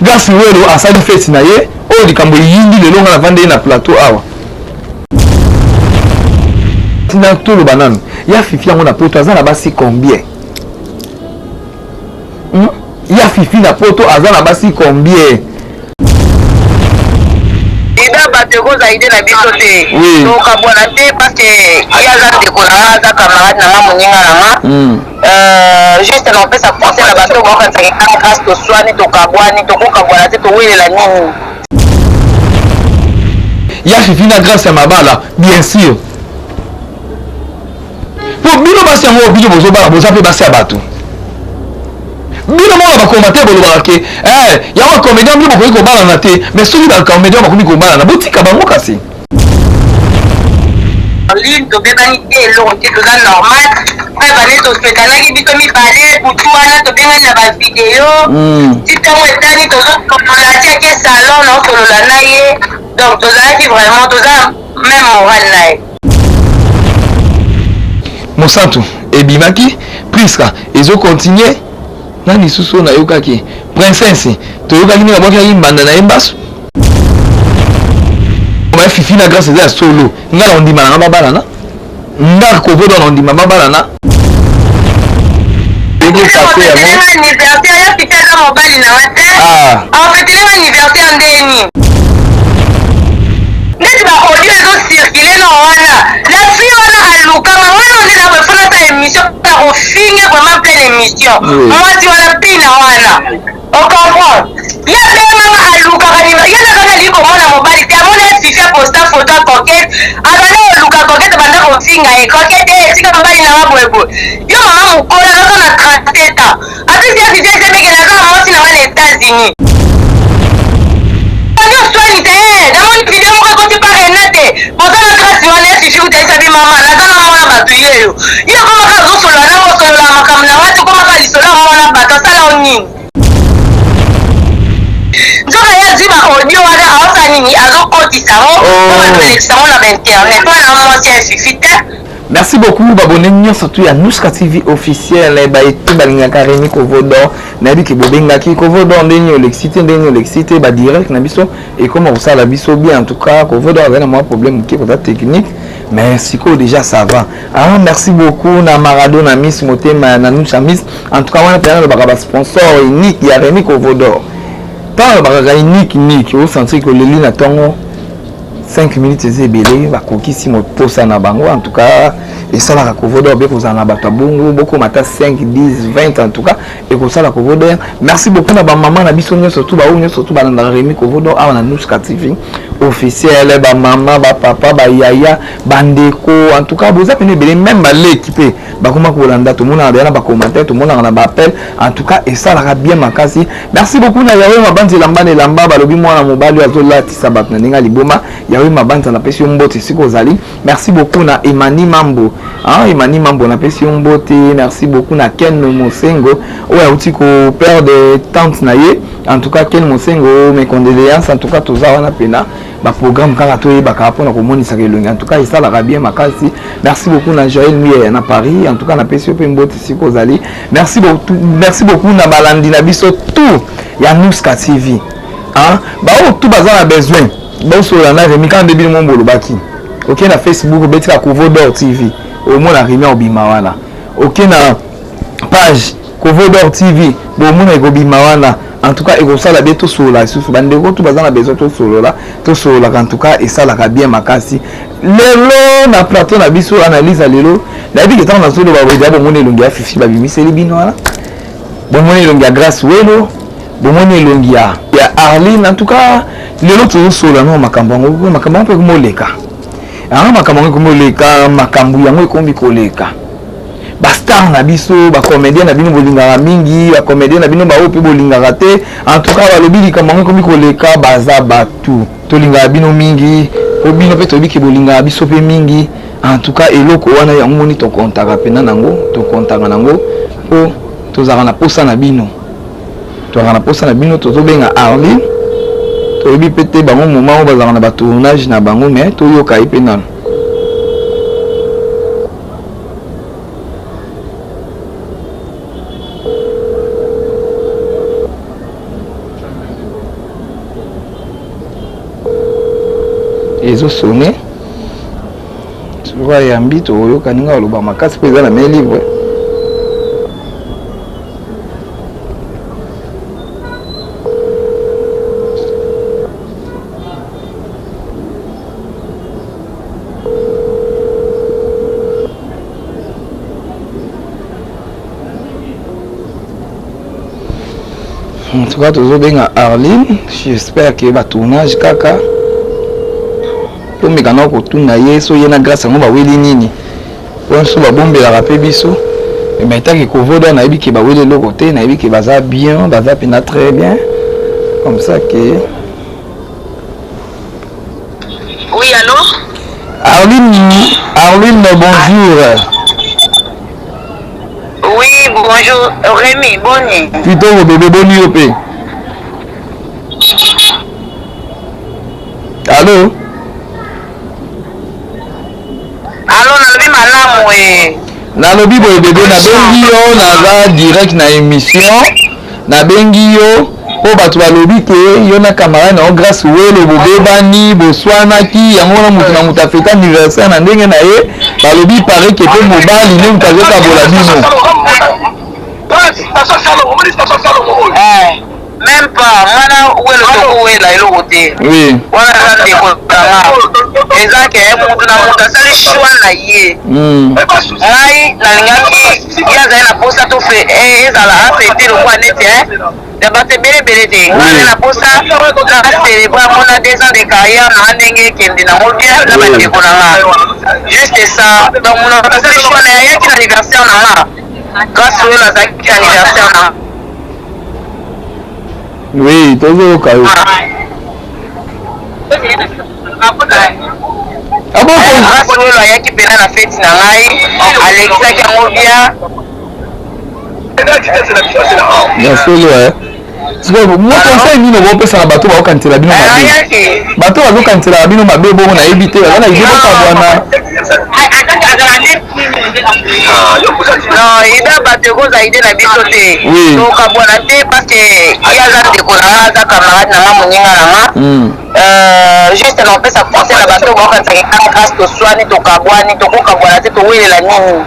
grâce welo asali fête na ye o likambo yindi lelo nga na vande na plateau awa tina tolo banano ya fifi yango na poto aza na basi combien ya fifi na poto aza na basi combien ida bateko za ide na biso te toka bwana te parce que yaza ndeko na nga aza camarade na nga moninga na nga juste na opesa conseil na bato bokanzaka grâce toswani tokabwani tokokabwana te towelela nini ya fifi na grâce ya mabala bien sûr po bino basi yango bino bozobala boza mpe basi ya bato bino moko bakoma te bolobaka ke yango bacomédien bino bokoki kobalana te mais soki bacomédien bakomi kobalana botika bango kasi ligne tobebani te eloko te toza normal mpe bane tosekanaki biso mibale butu wana tobengani na bavideo ti ntango etani tozokomola tiaki salon naosolola na ye donc tozalaki vraiment toza même moral na ye mosantu ebimaki priska ezokontinue nani susu nayokaki princesse toyokaki ndenge abwakaki mbanda na ye mbaso omaye fifi na grâce eza ya solo nga na ondima nanga babalana nga kovodo na ondima babalana anniversaire ya fifi aza mobali nanga te afetelenga anniversaire ndeni neti baaudio ezocircule na wana la fille wana alukama mwana onde na befona ta émission na kofinge vraiment pleine émission mwasi wana pina wana ocomprendre ya bemanga alukaka yanakaka li komona mobali te amona fifi aposta photo ya coquete abanda oluka coquete banda kofinga ye coquete esika mobali nanga boyeboye yo mama mokola aza na 37 ans apesi ya fifi esemekele aza na mwasi nanga na États-Unis namoni video moko ekoti parene te bozana grâce wana ya fifi utaisa bimama naza na mwana bato yeyo ye komaka azosolola nango osolola makambo na wati komaka lisolo ya mwana bato asala o nini nzoka ye azwi baaudio wana aosa nini azokotisango po batolekisamo na bainternet wana mwasi ya fifi te. Merci beaucoup babone nyonso tu ya Nuska TV officiel ba ete balingaka Rémi Kovodor na bi ke bobengaki Kovodor ndeni olexité ba direct na biso et comme on ça la biso bien en tout cas Kovodor avait un problème qui est technique mais siko déjà ça va. Ah merci beaucoup na Maradona Miss Motema na Nuska Miss en tout cas on a perdu le sponsor unique ya Rémi Kovodor. Pas le unique au sens que le lina tongo 5 minutes ezebele bakokisi moposa na bango en tout cas et ça la Kovodor be kozana bato bongo beaucoup mata 5 10 20 en tout cas et ko ça la Kovodor merci beaucoup na ba maman na biso surtout ba onyo surtout ba na Rémi Kovodor a na Nuska TV officiel ba maman ba papa ba yaya bandeko en tout cas boza pene belé même ba l'équipe ba koma ko landa tout monde na ba commentaire tout monde na ba appel en tout cas et ça la bien makasi merci beaucoup na yawe mabanzi lamba ne lamba ba lobi mwana mobali azola tisabat na ninga liboma yawe mabanzi na pesi mbote siko zali merci beaucoup na Emani Mambo Emani Mambo na pesi mbote merci beaucoup na Ken Mosengo oya uti ko père de tante na ye en tout cas Ken Mosengo mes condoléances en tout cas toza wana pena ba programme kaka to yebaka pona ko monisa kelongi en tout cas ça la bien makasi merci beaucoup na Joël Muye na Paris en tout cas na pesi pe mbote siko zali merci beaucoup na balandi na biso tout ya Nuska TV ba o tout bazana besoin ba so la na Rémi quand début mon bolo baki OK na Facebook betika Kovodor TV au moins la Rémi obima wana OK na page Kovodor TV bo mona ekobima wana en tout cas et ça la bien tout sur la sous bande ko tout bazana besoin tout sur là tout sur là en tout cas et ça la bien makasi lelo na plateau na biso analyse lelo la bi que tant na solo ba weda bo mona elongi ya fifi ba bimiseli bino wana bo mona elongi ya grâce welo bo mona elongi ya Arline en tout cas lelo tout sur là no makambo pe kumoleka makambo kumoleka makambo yango ekombi koleka bastar na biso ba comédien na bino bolingaka mingi ba comédien na bino ba opi bolingaka te en tout cas balobi likambo kombi koleka baza batu tolingaka bino mingi obino pe tobi ke bolingaka biso pe mingi en tout cas eloko wana yango moni to kontaka pena nango to kontaka nango po tozaka na posa na bino tozobenga Arline toyebi pete bango moment oyo bazaka na ba tournage na bango mais toyoka ye pe nano ezosone soka yambi toyoka ninga oloba makasi mpo eza na me livre en tout cas tozobenga Arline, j'espère que va tournage kaka tomeka na kotuna ye so ye na grâce yango baweli nini po so babombelaka mpe biso mais etaki kovoda nayebi ke baweli eloko te nayebi ke baza bien baza mpena très bien comme ça que oui allô Arline bonjour. Oui, bonjour, Rémi, Bonnie. Plutôt vos bébés Bonnie au pays. Allô? Allô, nalobi malamu eh. Nalobi boye bébé nabengi yo naza direct na émission. Nabengi yo po bato balobi ke yo na camarade na grâce welo bobebani boswanaki yango na mutu na mutu afeta anniversaire na ndenge na ye balobi pare ke pe mobali ne mutu azokabola bino. Même pas, mana welo toko wela eloko te. Oui. Wana na ndeko tanga. Eza ke mutu na mutu asali choix na ye. Ngai nalingaki yaza na posa to fe ezala afete lo kwa neti ya bate bele te. Ngai na posa na célébrer mona 2 ans de carrière na ndenge kendi na mobia na bandeko na nga. Juste ça. Donc mon asali choix na ye ki na anniversaire na nga. Grâce à la anniversaire. Oui, toujours au cas où. Ah bon, grâce à la qui pena la fête na ngai, Alexa Kamobia. Bien sûr, ouais. Moi conseil nini obopesa na bato baokantela bino mabe bato bazokantela bino mabe bongo nayebi te baza na idée bokabwana non ida bato ekoza ide na biso te tokabwana te parce que yaza ndeko na nga aza camarade na nga moninga na nga juste na opesa conseil na bato baokanisa grâce toswani tokabwani tokokabwana te towelela nini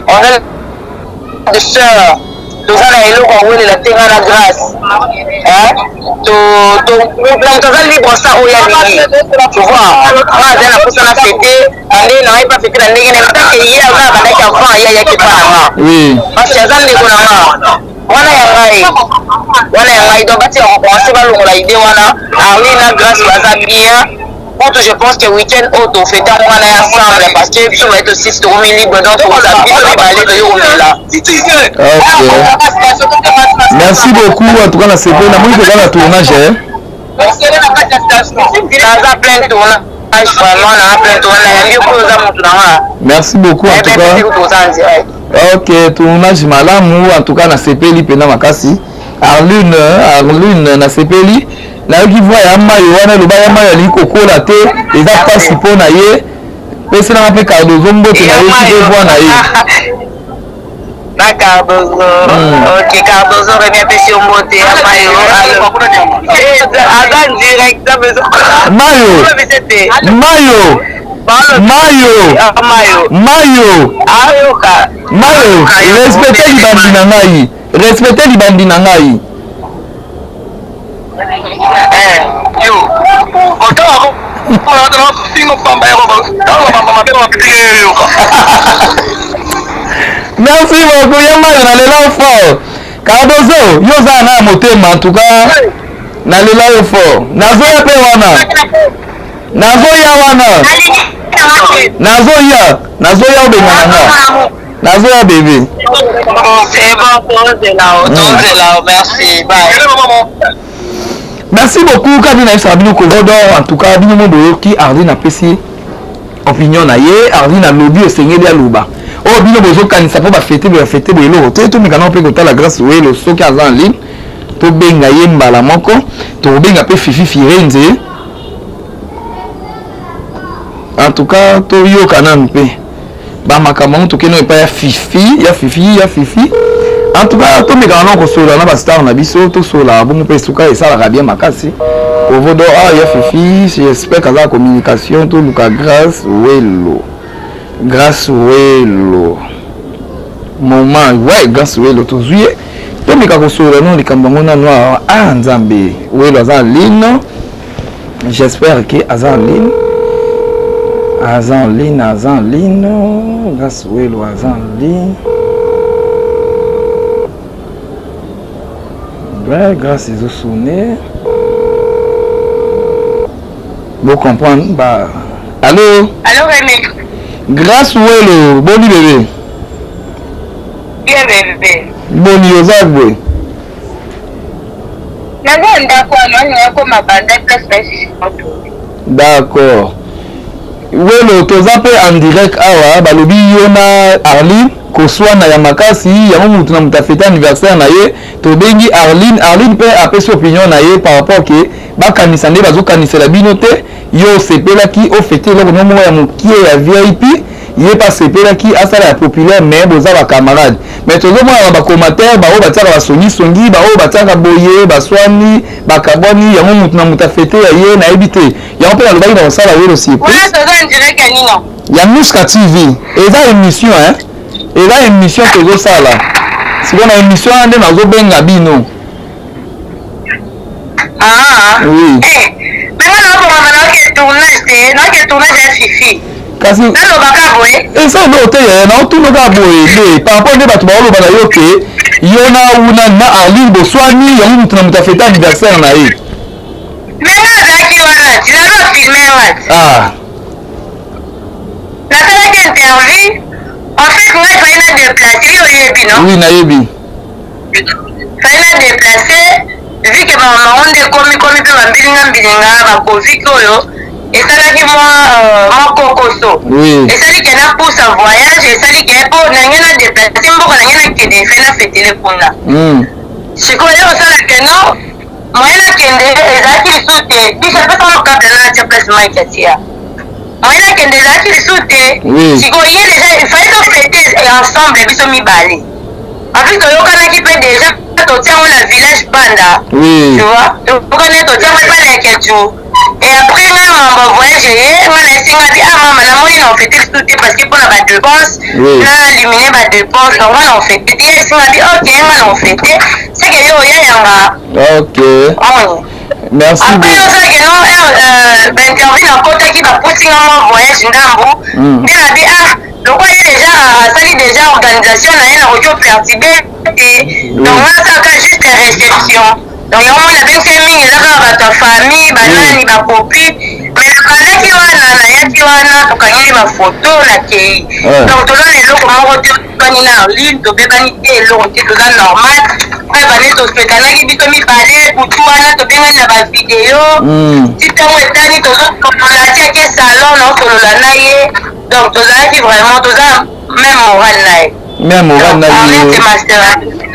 on de sœur tozala eloko awelela te nga na grâce toza libre sa oyo alingi tu vois nga aza na posa na fete ande na ngai pa fete na ndenge natake ye aza bandaki avant ye ayaki pa na nga parce que aza ndeko na nga wana ya ngai donc batika kopense balongola ide wana arli na grâce baza bien. Contre, je pense que week-end auto fait un mois ensemble parce que je vais être aussi trop libre donc on va aller de là. Merci beaucoup en tout cas la CP la musique est dans la tournage Merci beaucoup en tout cas. Ok, tournage malamu en tout cas na CP li pena makasi. Arlune na CP li nayoki voi ya mayo wana eloba ya mayo alingi kokola te eza mpasi mpo na ye peselanga mpe Cardozo mbote na ye kide voi na ye na Cardozo ok Cardozo remi apesi yo mbote ya mayo aza direct mayo respecte libandi na ngai merci beaucoup yamayo nalela fort Cardozo yo oza na motema en tout cas nalela yo fort nazoya mpe wana nazoya obenga na nga nazoya bébé merci beaucoup kadi na yebisaka bino kovodo en tout cas bino mondo oyoki Arline apesi opinion na ye Arline alobi osengeli aloba oyo bino bozokanisa mpo bafete boye eloko te tomekana mpe kotala grâce welo soki aza en ligne tobenga ye mbala moko tokobenga mpe Fifi Firenze en tout cas toyoka nanu mpe bamakambo yango tokende epai ya Fifi En tout cas, tout mes grands sola na bastar na biso to sola bon pe suka et ça la bien makasi. Kovodo ya fifi, j'espère que la communication tout luka grâce welo. Grâce welo. Moment ouais grâce welo to zuye. To mes grands sola non likambango na noir nzambe. Welo za ligne. J'espère que azan ligne. Azan ligne. Grâce welo azan ligne. Ouais, grâce aux sonnés. Vous comprenez? Bah. Allô? Allô, Rémi? Grâce ou hello? Boni bébé? Bien, bébé. Boni Ozagwe? D'accord. Welo, tozape en direct awa, balobi yona Arline. Koswana ya makasi ya mutu na mutafete anniversaire na ye to bengi Arline pe apesi opinion na ye par rapport ke bakanisa nde bazokanisa la bino te yo sepelaki ofete eloko no moko ya mokie ya VIP ye pa sepelaki asala ya populaire mais boza ba camarade mais tozomona na bacommentaire bao batiaka basongi bao batiaka boye baswani bakaboni yango mutu na mutafete ya ye nayebi te yango mpe nalobaki na kosala welo surprise ya Muska TV eza émission hein. Et là, une mission que je sais là. Si on a une mission, on est dans un benga bino. Ah. Oui. Eh, mais on a tournage à Fifi. Kasi. Et ça, non, tu es là, tout le monde par rapport à des bâtiments, on va dire que il y en a où on a en ligne de soigner, il y a où on a fait anniversaire là. Mais là, tu l'as filmé là. Ah. La seule interview. En fait, moi, il fallait déplacer, non? Oui, Naïbi. Il fallait déplacer, vu que maman, on est comme ma Covid, et ça là qui moi, cocoso. Oui. Et ça dit qu'il y a pour sa voyage, et ça dit qu'il y a pour, on a déplacé, on a qui défait la fête les pona. Je connais aussi que non, moi, il y a qui est sauté, puis ça peut pas me capter là, tu as placement qui est moi là qui est sauté, si vous voyez déjà, il fallait fêter ensemble, et puis bali. En plus, on qui peut déjà dans le village Banda. Oui. Tu vois, on connaît tout ça, on pas les tout. Et après, on va voyager, on a essayé de dire, ah maman, on fait tout parce que pour la dépense, on a éliminé la dépense, donc on fait tout. Et on a dit, ok, on fait tout. C'est que yo, il y a ok. Merci beaucoup. Après, on sait que non, interview dans le côté qui va pousser un voyage dans le on a dit, ah, donc il y a déjà, ça dit déjà organisation, il y a un audio perturbé, donc on a juste la réception. Donc il y a un bien fait mine, il y a ta famille, banani, ma copine, mais le canal qui va donc il y a ma photo, la qui. Donc tout le monde est là, comment on dit, on est en ligne, donc on est normal. Après, on est qui dit, balai, pour tout, on a bien la vidéo. Si tu as un on a dit que salon, on a naïe. Donc tout ça qui vraiment, tout ça, même moral. Même moral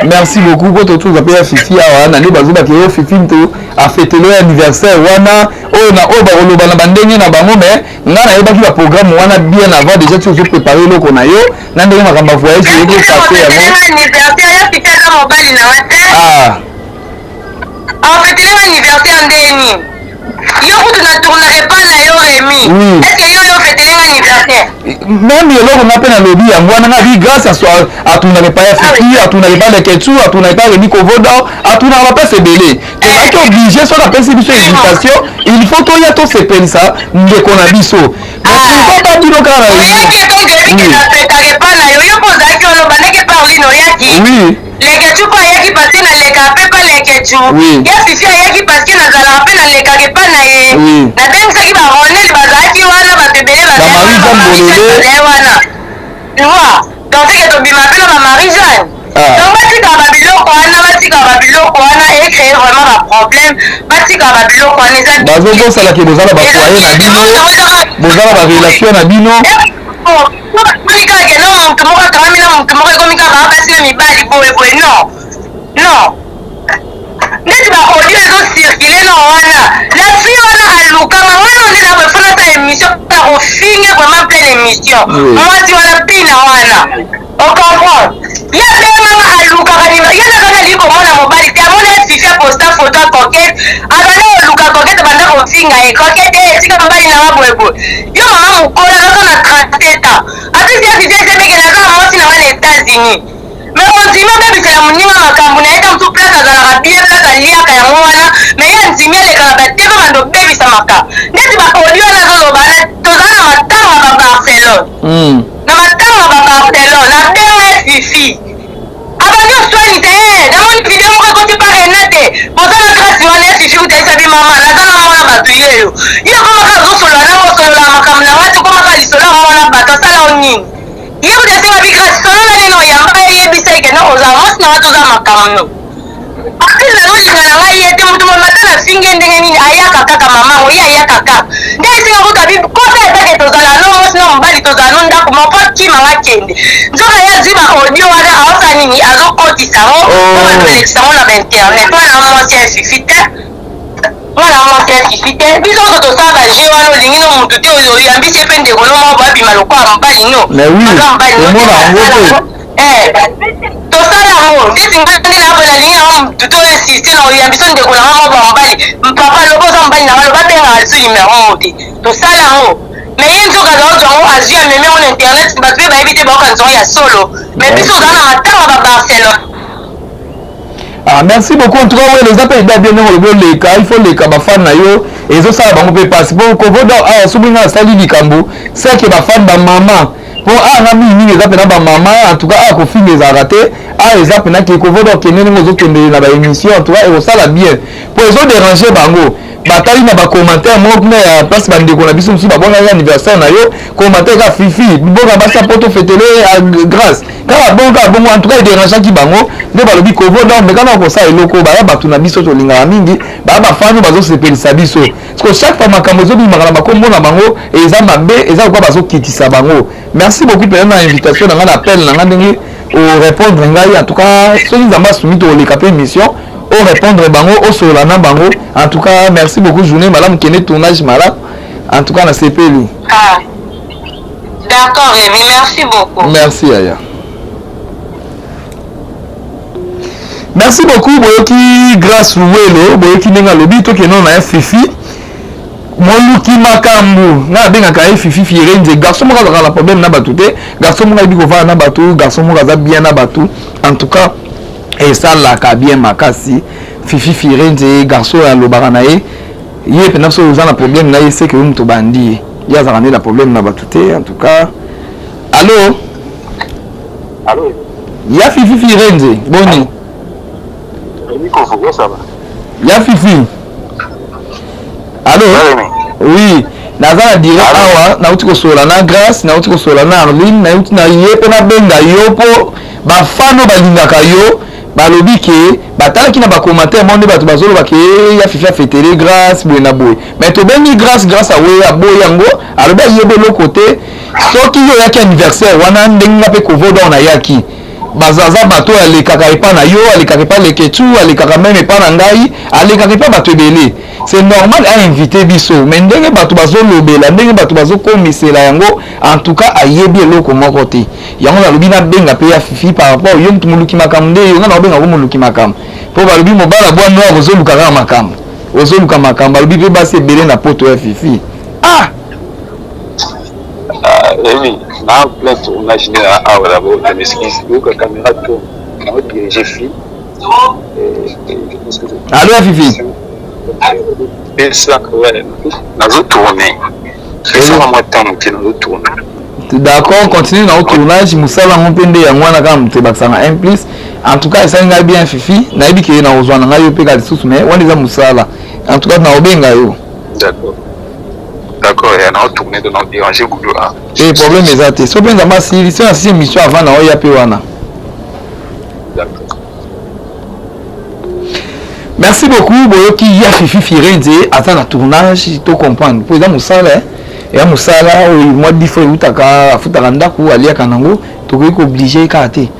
merci beaucoup pour tout ça pour Fifi wana ne bazuba ke Fifi to a fêté l'anniversaire wana o na o ba oloba na bandenge na bango mais nga na yeba ki ba programme wana bien avant déjà tu os préparer loko na yo na ndenge makamba voyage ye ko passer ya anniversaire ya Fifi ka mobali na wate en fait l'anniversaire ndeni yo kutu na tournerait pas na yo Rémi est-ce que yo fêter l'anniversaire même eloko na pe na lobi yango wana na vi grâce à tournerait pas ya Fifi à tournerait pas les Ketchu à tournerait pas Rémi Kovodo à tournerait pas sebele tu es obligé soit la personne biso invitation il faut to ya to sepeli ça ndeko na biso mais il faut pas dire kana oui les Ketchu pas yaki parce na les capé pas les Ketchu ya Fifi yaki parce que na zala pe na les capé pas na ye na ben ça qui va ronner bazaki wana ba bebele ba wana tu vois donc c'est que to bima pe na Marie-Jeanne donc batika ba biloko wana et créer vraiment un problème batika ba biloko wana eza bazo bosala ke bozala ba foyer na bino bozala ba relation na bino monika ke no moto moko akamami na moto moko ekomika basi na mibali boye non neti baaudio ezocircule na wana la fille wana alukama wana nde na befuna ta émission ta kofinge vraiment pleine émission mwasi wana mpina wana ocomprendre ya bemanga alukaka photo ya coquette azali oluka coquette banda kofinga ye coquette esika mobali na mabwebwe yo mama mokola aza na 37 ans atisi ya fifia esepekele aza mwasi na wana États-Unis mais ondimi obebisela moninga makambo na ye ta mosu place azalaka bie place aliaka yango wana mais ye ndimi alekaka bateka bando obebisamaka neti bapolio wana azolobana toza na matanga ba Barcelone na matanga ba Barcelone na benga fifi abandi oswanite namoni video moko ekoti pa renate boza na grâce wana fifi kutalisa bi mama naza na mwana bato yeyo ye komaka azosolola na mosolola makambo na ngati okomaka lisolo ya mwana bato asala o nini ye kutesenga bi grâce solola nini oyamba eyebisa ekena ozala mwasi na ngati oza makambo apili nazolinga na ngai ye te motu momata na finge ndenge nini ayaka kaka mamango ye ayaka kaka nde esinga kotabi kosa etake tozala no mwasi na mobali tozala no ndako moko kimanga kende nzoka ye azwi ba audio wana aosa nini azokotisango obaelekisanga na bainternet mwana mwasi ya fifi te mwana mwasi ya fifi te biso oso tosala baje wana olingi no motu te oyambisi epe ndeko no moko babima lokola mobali no tosala yango ndetingani nabola lingi yango motu to esiste na oyambiso ndeko nanga moko mobali papa loboza mobali nanga loba bengaka liso nimero mo te tosala yango mais ye nzoka azalozwa yango azwi amemi yango na internet bato mpe bayebi te baokanisa yango ya solo mais biso oza na matanga ba Barcelone. Merci beaucoup en tout cas les appels bien il faut les kabafan na yo ezo sala bango pe passe pour kovodo subinga sali likambo c'est que ba fan ba maman pour ngami ni les appels ba maman en tout cas ko film les raté les appels na ki kovodo kenene ngozo kende na ba émission en tout cas et ça la bien pour les déranger bango batali na ba commentaire mo na place bande ko na biso musi ba bona anniversaire na yo commentaire ka fifi bonga ba sapoto fêtele grâce kala bonga bongo en tout cas déranger ki bango nde balobi kovodo mais kana ko sa eloko ba ya batu na biso to linga mingi ba ba fanu bazo sepelisa biso parce que chaque fois makambo zo bimaka na bakombo na bango eza mabe eza quoi bazo kitisa bango. Merci beaucoup pour l'invitation na ngana appel na ngandenge au répondre ngai en tout cas soki nzamba soumis to le capé émission au répondre bango au solana bango en tout cas merci beaucoup journée madame kene tournage malade en tout cas na CPL. D'accord merci beaucoup. Merci Aya. Merci beaucoup boyoki grâce Welo boyoki nenga lobi to ke non na fifi moluki makambu na bengaka fifi firenze garçon mo ka la problème na batu te garçon mo ka biko va na batu garçon mo ka za bien na batu en tout cas et ça la ka bien makasi fifi firenze garçon ya lobaka na ye ye pena so uza na problème na ye c'est que mtu bandi ya za ramener la problème na batu te en tout cas allô ya fifi firenze boni ya fifi allô oui naza dire awa nauti kosola na grâce nauti kosola na Arline nauti na ye pe na benga yo po bafano balingaka yo balobi ke batalaki na bacommentaire monde bato bazoloba ke ya fifi afetele grâce boye na boye mais tobengi grâce awe aboye yango alobi ayebe eloko te soki yo yaki anniversaire wana ndenge nga mpe kovoda na yaki bazaza bato alekaka epa na yo alekaka epa leketu alekaka meme epa na ngai alekaka epa bato ebele c'est normal à inviter biso mais ndenge bato bazolobela ndenge bato bazokomisela yango en tout cas ayebi eloko moko te yango nalobi na benga mpe ya fifi par rapport yo mutu moluki makambo nde yo nga na obenga ko moluki makambo mpo balobi mobala bwa noir ozoluka kaka makambo ozoluka makambo balobi mpe basi ebele na poto ya fifi oui, na plein tournage à Orlabo, je m'excuse, donc la caméra tourne, on va diriger Fifi. Allô Fifi. Et ça, ouais, dans le tournée. C'est ça, moi, tant que dans le tournage. D'accord, continue dans le tournage, Moussala Mompende, Yangwana Kam, Tebaksanga 1 plus. En tout cas, ça y bien Fifi, Naïbi qui est dans le zone, on a eu pega des sous, mais on est à Moussala. En tout cas, on a Obenga yo. D'accord. D'accord, et on a tourné de notre déranger Goudou. Et le problème est ça, si on a si émission avant, on a pu wana. D'accord. Merci beaucoup, Boyoki ya Fifi Firenze, attends le tournage, tu comprends. Pour exemple, Moussala, et Moussala, moi, il faut que Foutaranda, Alia Kanango, tu es obligé de karaté.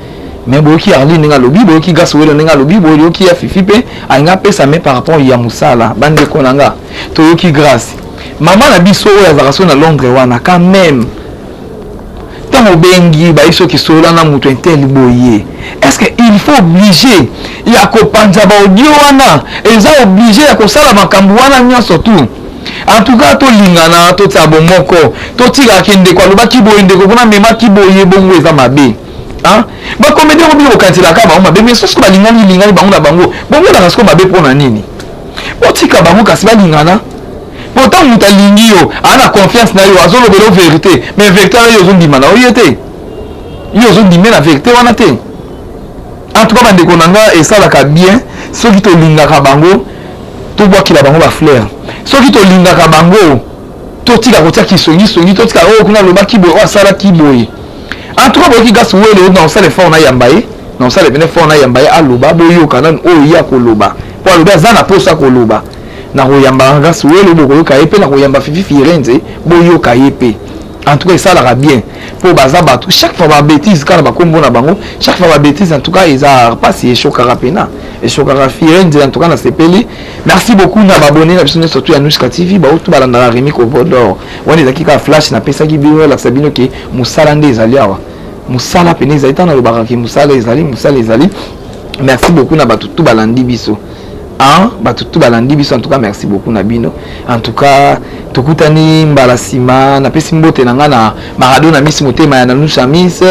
Mais Boyoki Arline nga lobi, Boyoki Gasoué nga lobi, Boyoki ya Fifi pe, a nga pe sa me par rapport à Moussala, bande konanga, Toyoki grâce. Maman na biso oyo azalaka na Londres wana quand même ntango obengi baiso kisola na moto inteli boye est-ce que il faut obligé ya kopanza ba audio wana eza obligé ya kosala makambo wana nyonso tu. En tout cas to lingana to tsabo moko to tika kende kwa loba kiboye ndeko kuna mema kiboye bongo eza mabe. Hein? Ba comédien ko biko kantila ka ba mabe mais sosko ba lingani bango na bango. Bongo na sosko mabe pona nini? Otika bango kasi ba lingana. Pourtant muta lingi yo ana confiance na yo azolo belo vérité mais vérité yo zo ndimana oyete. Yo zo ndimena vérité wana te. En tout cas bandeko nanga esalaka bien soki to lingaka bango to bwakila bango ba fleur. Soki to lingaka bango to tika kotia kisongi to tika kuna loba kiboye asala kiboye. En tout cas boki gas wele na osala fort na yambaye na osala bene fort na yambaye aloba boyo kana o ya koloba po aloba zana posa koloba na koyamba gas wele boko ka epe na koyamba fifi firenze boyo ka epe. En tout cas ça la bien pour bazaba tout chaque fois ba bêtise kana ba kombo na bango chaque fois ba bêtise en tout cas ils a pas si chokara pena et chokara firenze en tout cas na sepeli. Merci beaucoup na abonné na biso surtout ya Nuska TV ba otu balanda la Rémi Kovodor wani dakika flash na pesa ki biwo la sabino ke musala nde ezali awa musala pene ezali tana lobaka ke musala ezali. Merci beaucoup na batutu balandi biso batutu balandi biso en tout cas merci beaucoup na bino en tout cas tokutani mbala sima na pesi mbote nanga na Maradona Miss Motema ya Nanusha Miss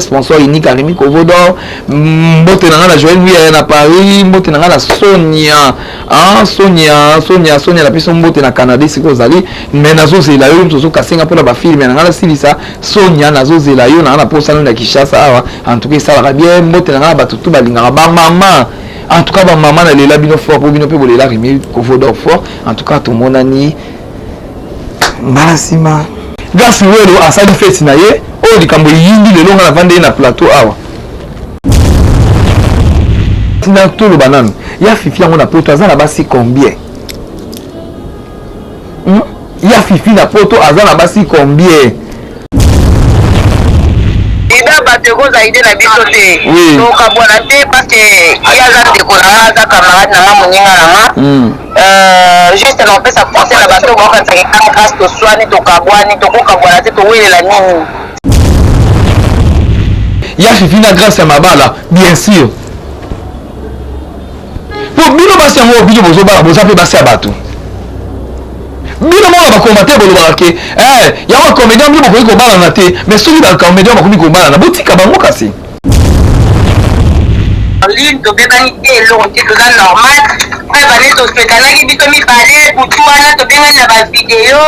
sponsor unique Rémi Kovodor mbote nanga na Joël Mouya na Paris mbote nanga na Sonia Sonia la pesi mbote na Canada siko zali mais nazo zela yo mtozo kasenga pona ba film nanga na silisa Sonia nazo zela yo na posa na Kinshasa awa en tout cas ça va bien mbote nanga batutu balinga ba mama. En tout cas, ma maman elle est là bino fort pour bino pe bolela Rémi Kovodor fort. En tout cas, tout mon ani Malasima. Grâce welo asali fête na ye, o likambo yindi le longa na vande na plateau awa. Tina tout le banane. Ya fifi yango na poto azana basi combien? Ya fifi na poto azana basi combien? Bateko zaide na biso te toka bwana te parce que yaza ndeko na aza camarade na moninga na juste na pesa conseil na bato boka tsaka grâce to swani to kabwani to koka bwana te to welela nini ya fifi na grâce ya mabala bien sûr pour bino basi yango bino bozo bala boza pe basi ya bato bino mo ba commenter bolobaka ke ya wa comédien bino bokoki kobala na te mais soki ba comédien bakomi kobala na botika bango kasi ligne tobebani te eloko te toza normal oyo bane tospekanaki biso mibale butu wana tobengani na bavideo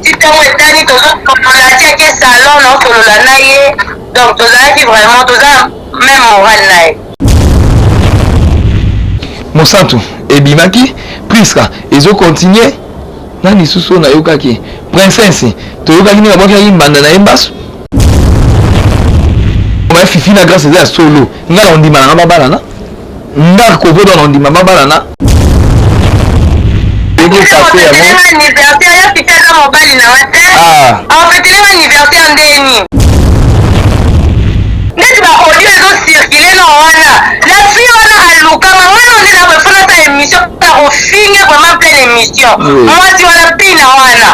ti ntango etani tozokomola tiaki salon naosolola na ye donc tozalaki vraiment toza même moral na ye mosantu ebimaki Priska ezokontinue nani susu na yokaki princesse toyokaki nini abwakaki mbanda na ye mbaso ma fifi na grâce eza ya solo nga na ondima nanga babalana nga Kovodor na ondima babalana anniversaire ya fifi aza mobali nanga te afetelenga anniversaire ndeni neti baaudio ezocircule na wana la fille wana alukama mwana nde na boefonata émission na kofinge vraiment pleine émission mwasi wana pina wana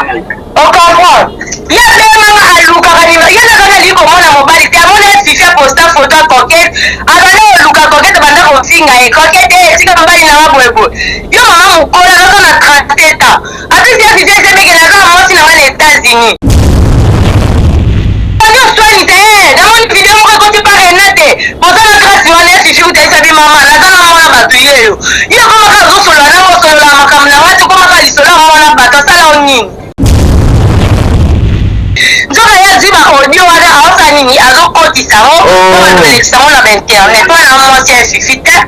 ocomprendre ye bemanga alukaka yanakaka li komona mobali te amona fifi aposta photo ya coquete abanda oluka coquete banda kofinga ye coquete esika mobali nanga boyeboye yo mama mokolo azaka na 37 ans apesi ya fifi esemekele aza mwasi nanga na États-Unis swani te namoni video moko ekoti parena te bozala grâce wana ya fifi utaisa bi mama naza na mwana bato yeyo ye komaka azosolola na kosolola makambo na wati komaka lisolo ya mwana bato asala o nini nzoka ye azwi baaudio wana aosa nini azokotisa ngo po bato elekisango na bainternet wana mwasi ya fifi te